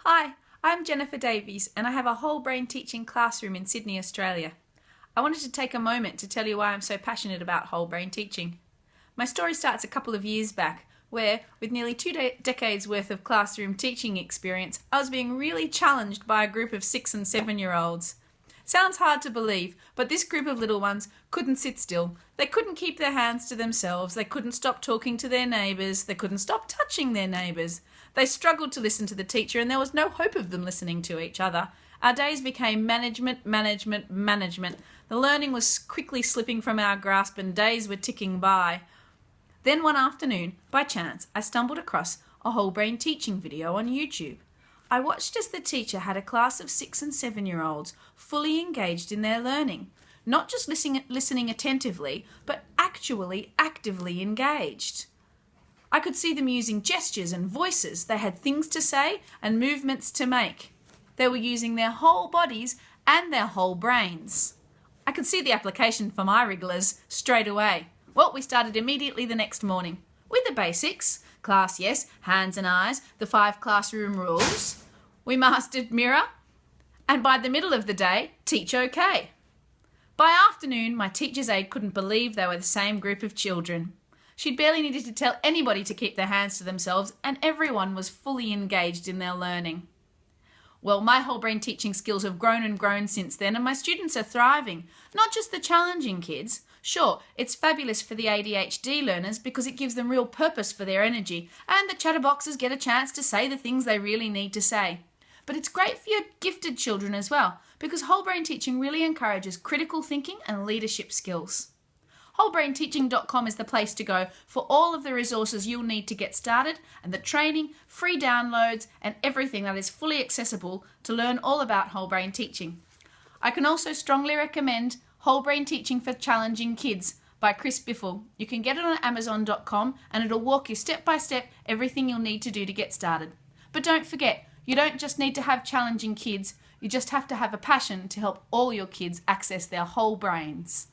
Hi, I'm Jennifer Davies and I have a whole brain teaching classroom in Sydney, Australia. I wanted to take a moment to tell you why I'm so passionate about whole brain teaching. My story starts a couple of years back where, with nearly two decades worth of classroom teaching experience, I was being really challenged by a group of 6 and 7-year-olds. Sounds hard to believe, but this group of little ones couldn't sit still. They couldn't keep their hands to themselves. They couldn't stop talking to their neighbours. They couldn't stop touching their neighbours. They struggled to listen to the teacher and there was no hope of them listening to each other. Our days became management. The learning was quickly slipping from our grasp and days were ticking by. Then one afternoon, by chance, I stumbled across a whole brain teaching video on YouTube. I watched as the teacher had a class of 6 and 7-year-olds fully engaged in their learning, not just listening attentively, but actually actively engaged. I could see them using gestures and voices. They had things to say and movements to make. They were using their whole bodies and their whole brains. I could see the application for my wrigglers straight away. Well, we started immediately the next morning with the basics. Class, yes, hands and eyes, the 5 classroom rules. We mastered mirror, and by the middle of the day, teach okay. By afternoon, my teacher's aide couldn't believe they were the same group of children. She'd barely needed to tell anybody to keep their hands to themselves, and everyone was fully engaged in their learning. Well, my whole brain teaching skills have grown and grown since then, and my students are thriving. Not just the challenging kids. Sure, it's fabulous for the ADHD learners because it gives them real purpose for their energy, and the chatterboxes get a chance to say the things they really need to say. But it's great for your gifted children as well, because whole brain teaching really encourages critical thinking and leadership skills. Wholebrainteaching.com is the place to go for all of the resources you'll need to get started, and the training, free downloads, and everything that is fully accessible to learn all about whole brain teaching. I can also strongly recommend Whole Brain Teaching for Challenging Kids by Biffle. You can get it on Amazon.com and it'll walk you step by step everything you'll need to do to get started. But don't forget, you don't just need to have challenging kids, you just have to have a passion to help all your kids access their whole brains.